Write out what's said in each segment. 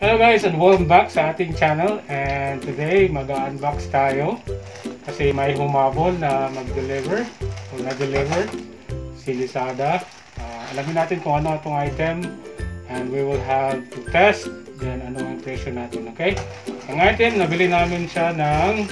Hello guys and welcome back sa ating channel, and today mag-unbox tayo kasi may humabol na mag-deliver o na-deliver si Lazada. Alamin natin kung ano itong item and we will have to test then ano ang presyo natin, okay? Ang item, nabili namin siya ng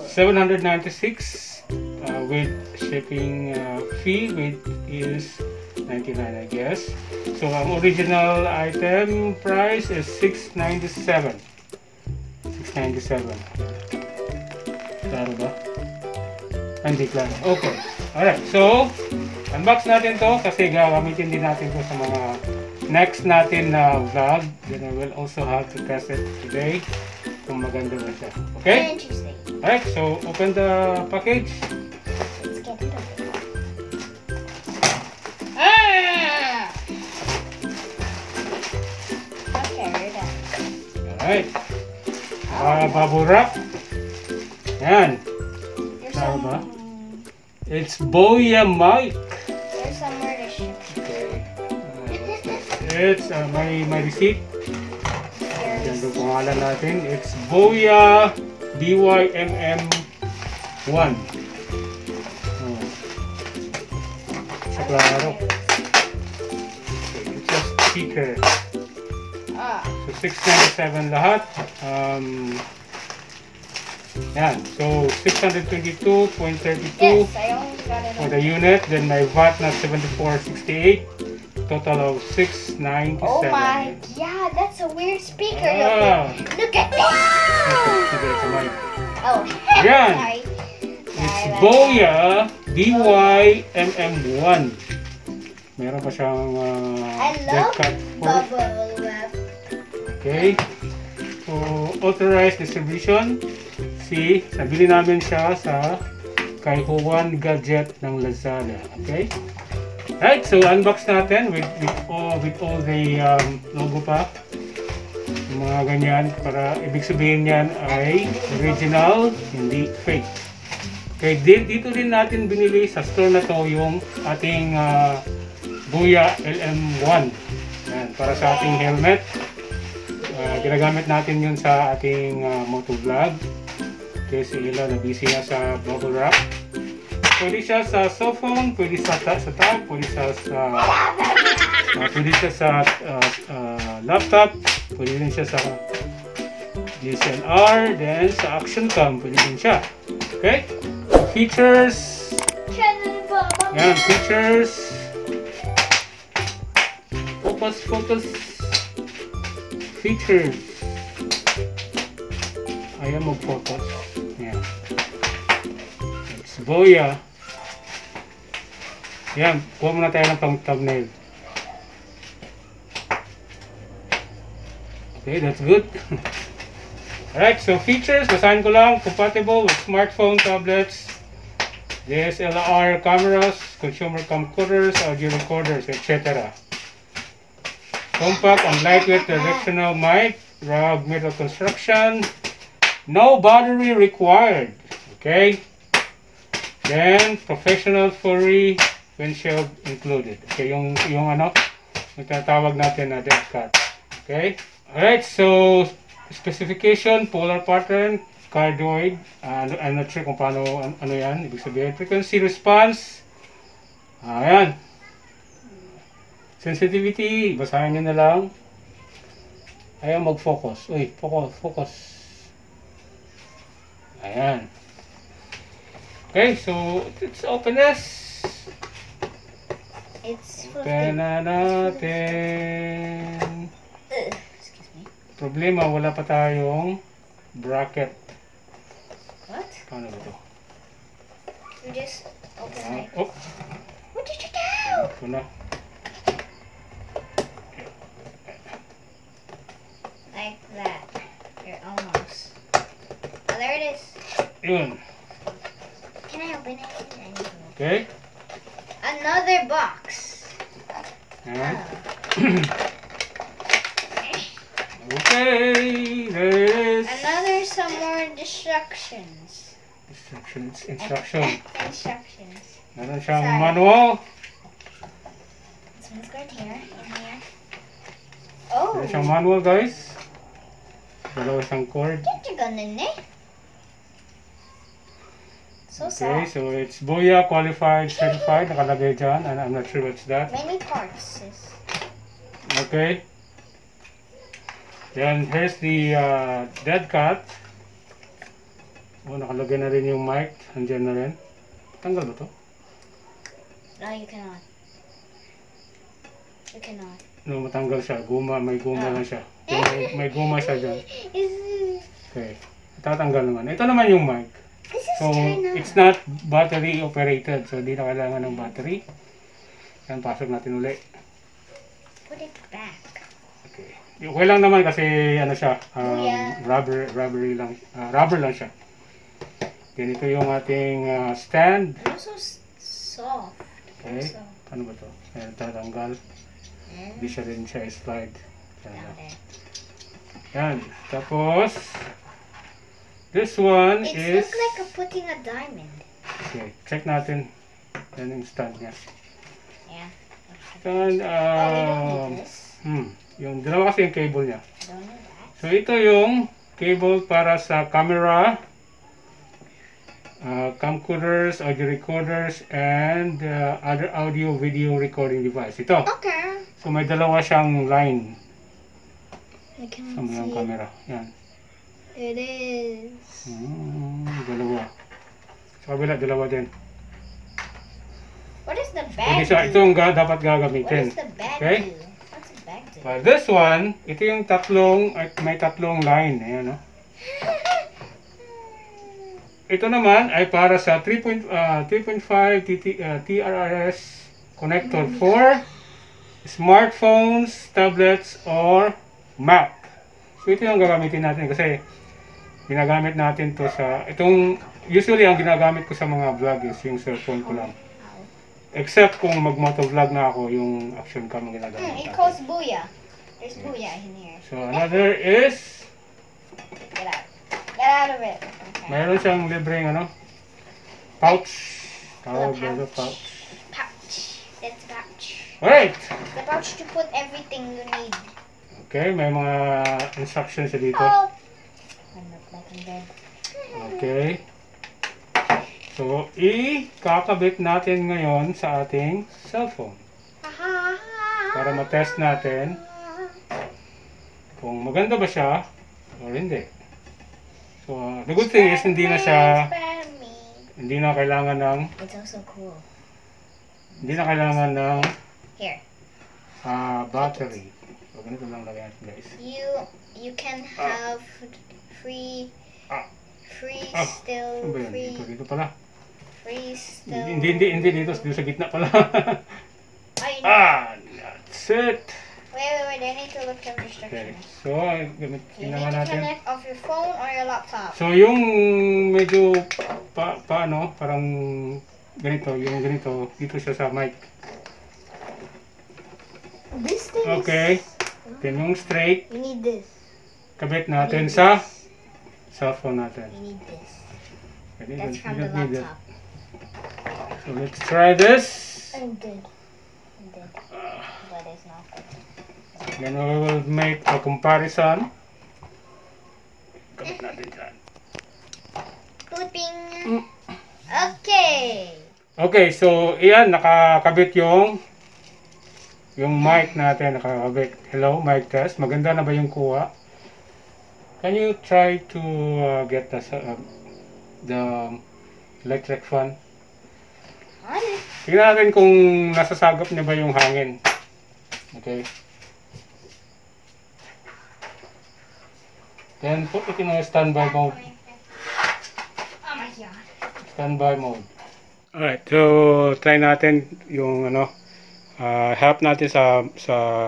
796 with shipping fee with is 99 I guess. So ang original item price is 697. 697. Klaro ba? Hindi klaro. Okay. Alright. So unbox natin to kasi gagamitin din natin to sa mga next natin na vlog. Then I will also have to test it today kung maganda ba siya. Okay? Interesting. Alright. So open the package. Let's get it open. Okay, we're done. Alright. Bubble wrap. Yan. There's Tama ba? some. It's Boya Mike. There's somewhere to ship. Okay. It's my receipt. Yan yung pangalan natin. It's Boya BY-MM1. Sa klaro. It's a speaker. So 697 lahat. Yan. So 622.32 Yes, I only got it. for the unit. Then my VAT na 74.68. Total of 697. Oh my, yeah, that's a weird speaker. Ah. Look at this. Oh, Yan. sorry. It's Boya BY-MM1. Meron pa siyang I dead love cut for. bubble wrap. Okay. So, authorized distribution. See, nabili namin siya sa kay Juan Gadget ng Lazada. Okay. Right, so unbox natin with all the logo pa. Yung mga ganyan para ibig sabihin niyan ay original, hindi fake. Okay, dito din natin binili sa store na to yung ating Boya LM1. Yan, para sa ating helmet. Ginagamit natin yun sa ating motovlog. Kasi ila na busy na sa bubble wrap. Pwede siya sa cellphone, pwede sa tag, pwede siya sa laptop, pwede din siya sa DSLR, then sa action cam, pwede din siya. Okay? So, features. Yan, features. Focus. Features. Ayaw mag-focus. Yan. It's Boya. Yan, kuha muna tayo ng thumbnail. Okay, that's good. Alright, so features, basahin ko lang. Compatible with smartphone, tablets, DSLR cameras, consumer camcorders, audio recorders, etc. Compact and lightweight directional mic, rugged metal construction, no battery required. Okay? Then, professional furry windshield included. Okay, yung ano, yung tinatawag natin na dead cut. Okay? Alright, so specification, polar pattern, cardioid. I'm not sure kung paano, ano yan, ibig sabihin. Frequency response. Ayan. Sensitivity, basahin nyo na lang. Ayaw mag-focus. Uy, focus. Ayan. Okay, so it's openness. Open na natin. Excuse me. Problema, wala pa tayong bracket. What? Paano ba ito? You just open it. Oh, What did you do? ito na. Like that. You're almost. Oh, there it is. Yun. Can I open it? Okay. Another box. Ayan. Oh. Okay, there it is. Some more instructions. Instruction. Instructions. Meron siyang Sorry. manual. This one's good here, in here. Meron siyang manual, guys. Dalawa siyang cord. So Okay, soft. so it's Boya qualified, certified. Nakalagay dyan. And I'm not sure what's that. Many parts, sis. Okay. Then here's the dead cat. Oh, nakalagay na rin yung mic. Andiyan na rin. Tanggal ba to? No, you cannot. You cannot. No, matanggal siya. Guma, may guma lang siya. May guma siya dyan. Okay. Tatanggal naman. Ito naman yung mic. So, it's not battery operated. So, di na kailangan ng battery. Yan, pasok natin uli. Put it back. Okay. Okay lang naman kasi ano siya, Kuya. rubber lang siya. Then ito yung ating stand. Also soft. Okay. Also. Ano ba to? Ayan, tatanggal. Hindi siya rin siya slide. Down there. Yan. Tapos, this one It is... looks like putting a diamond. Okay, check natin. Yan yung stand niya. Yeah. And, Oh, we don't need this. yung dalawa kasi yung cable niya. Don't need that. So, ito yung cable para sa camera, camcorders, audio recorders, and other audio video recording device. Ito. Okay. So, may dalawa siyang line I sa can't mga see. camera. Yan. It is. Dalawa. Sa kabila, dalawa din. What is the Pwede bag siya. Ito do? yung dapat What gagamitin. does the bag Okay? do? What's the bag do? But this one, ito yung may tatlong line. Ayan, no? Ito naman ay para sa 3.5 TRRS connector for smartphones, tablets, or Mac. So ito yung gagamitin natin kasi ginagamit natin to sa usually ang ginagamit ko sa mga vlog is yung cellphone ko lang. Except kung mag-motovlog na ako, yung action cam ang ginagamit It natin. calls Booyah. There's Booyah in here. So another is Get out. Get out of it. Okay. mayroon siyang libreng pouch. Tawag The dito, pouch. pouch. Pouch. That's a pouch. Alright! The pouch to put everything you need. Okay, may mga instructions siya dito. Oh. I'm not like in bed. Okay. So, ikakabit natin ngayon sa ating cellphone para ma-test natin kung maganda ba siya or hindi. So, the good thing is hindi na kailangan ng It's also cool. Here. battery. So, ganito lang lagyan natin, guys. You can have free still Ano ba yan? free Dito pala. still. Hindi dito sa gitna pala. That's it. Wait, I need to look at the Okay. instructions. So, You tingnan need to natin. connect off your phone or your laptop. So, yung medyo parang ganito, yung ganito, dito siya sa mic. This thing Okay. Then yung straight, You need this. kabit natin sa cellphone natin. You need this. Okay, That's you from the don't need that. laptop. So, let's try this. I'm good. But it's not good. Then we will make a comparison. Kabit natin dyan. Clipping. Okay. Okay, so iyan, nakakabit yung mic natin, nakakabit. Hello, mic test. Maganda na ba yung kuha? Can you try to get the electric fan? Honey. Tingnan natin kung nasasagap niya ba yung hangin. Okay. Then put it in a standby mode. Oh my god. Standby mode. Alright, so try natin yung help natin sa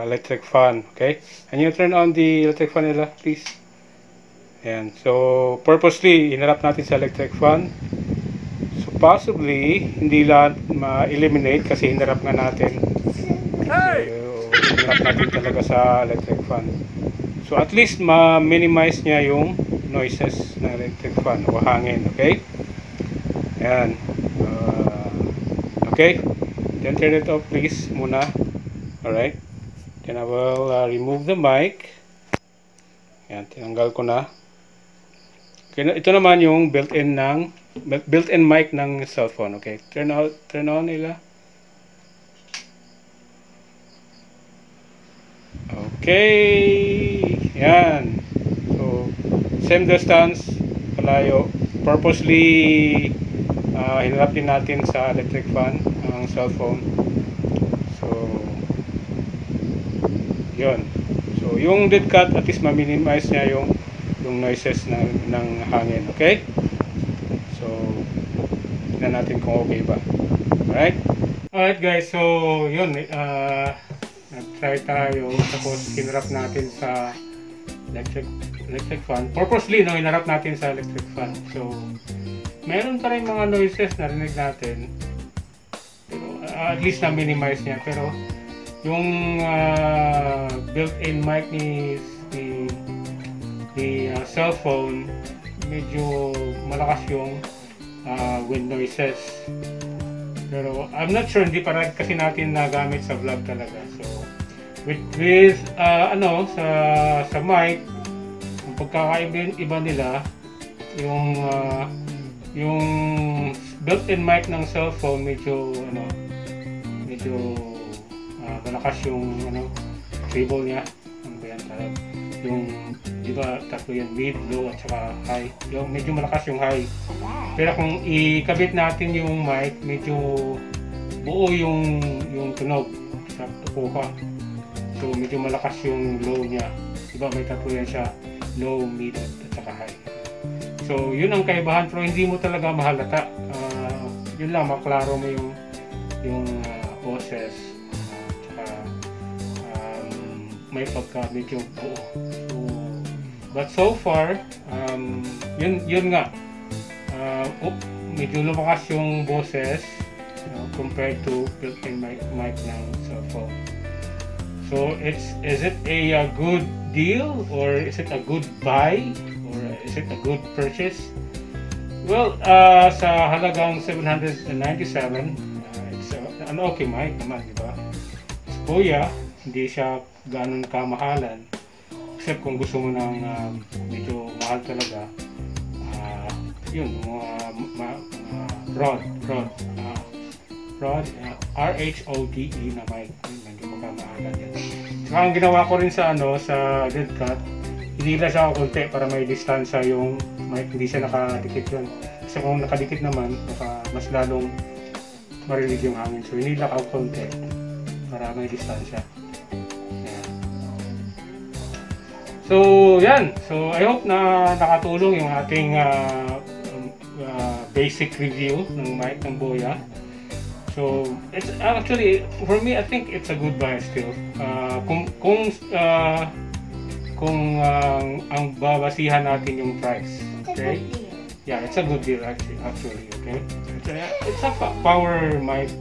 electric fan, okay? Can you turn on the electric fan nila, please? Ayan, so purposely hinarap natin sa electric fan. So possibly hindi lahat ma-eliminate kasi hinarap nga natin. So, hinarap natin talaga sa electric fan. So at least ma-minimize niya yung noises ng electric fan o hangin, okay? Ayan. Okay. Then turn it off please muna. Alright. Then I will remove the mic. Yan, tinanggal ko na. Okay, ito naman yung built-in mic ng cellphone. Okay, turn on nila. Okay, yan. So, same distance, palayo. Purposely, hinarap din natin sa electric fan ang cellphone. So, yun. So, yung dead cut, at least ma-minimize niya yung noises ng hangin. Okay? So, tignan natin kung okay ba. Alright guys, so yun. Nag-try tayo. Tapos, hinarap natin sa electric fan. Purposely, no, hinarap natin sa electric fan. So, meron pa rin mga noises na rinig natin. Pero, at least na-minimize niya. Pero, yung built-in mic ni cellphone, medyo malakas yung wind noises. Pero I'm not sure, hindi pa rin kasi natin nagamit sa vlog talaga. So with sa mic, ang pagkakaiba nila, yung built-in mic ng cellphone medyo malakas yung treble niya. Ano ba yan? Yung, di ba, tatlo yan, mid, low, at saka high. Yung, medyo malakas yung high. Pero kung ikabit natin yung mic, medyo buo yung tunog sa tukuha. So, medyo malakas yung low niya. Di ba, may tatlo yan siya, low, mid, at saka high. So, yun ang kaibahan, pero hindi mo talaga mahalata. Yun lang, maklaro mo yung boses. May pagka medyo buo. But so far, yun nga. Medyo lumakas yung boses compared to built-in mic ng cellphone. So is it a good deal, or is it a good buy, or is it a good purchase? Well, sa halagang $797, it's an okay mic naman, di ba? Boya, hindi siya ganun kamahalan, except kung gusto mo ng medyo mahal talaga, yun, Rode RHODE na mic, medyo makamahalan yan. Saka ang ginawa ko rin sa dead cut, hinila siya ako konti para may distansya yung mic, hindi siya nakadikit yun. Kasi kung nakadikit naman, mas lalong marinig yung hangin. So hinila ako konti para may distansya. So, yan. So, I hope na nakatulong yung ating basic review ng mic ng Boya. So, it's actually, for me, I think it's a good buy still. Kung ang babasihan natin yung price. Okay? Yeah, it's a good deal actually. Okay? It's a power mic.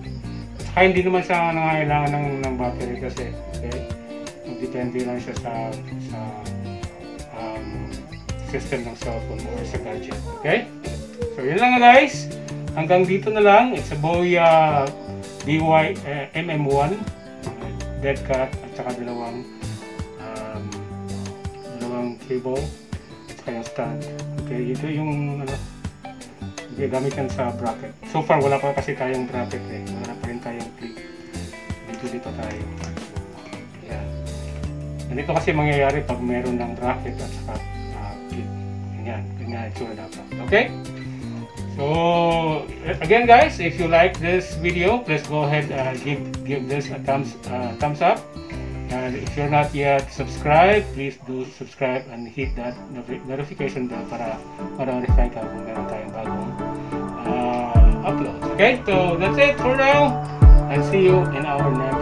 Saka hindi naman siya nangangailangan ng battery kasi. Okay? Depende lang siya sa system ng cellphone or sa gadget. Okay? So, yun lang guys. Hanggang dito na lang. It's a Boya BY-MM1 dead cut at saka dalawang cable at saka yung stand. Okay? Ito yung gamit yan sa bracket. So far, wala pa kasi tayong bracket eh. Wala pa rin tayong clip. Dito tayo. Ganito kasi mangyayari pag meron ng bracket at saka clip. Ganyan itsura dapat. Okay? So, again guys, if you like this video, please go ahead and give this a thumbs up. And if you're not yet subscribed, please do subscribe and hit that notification bell para ma-notify ka kung meron tayong bagong upload. Okay? So, that's it for now. And see you in our next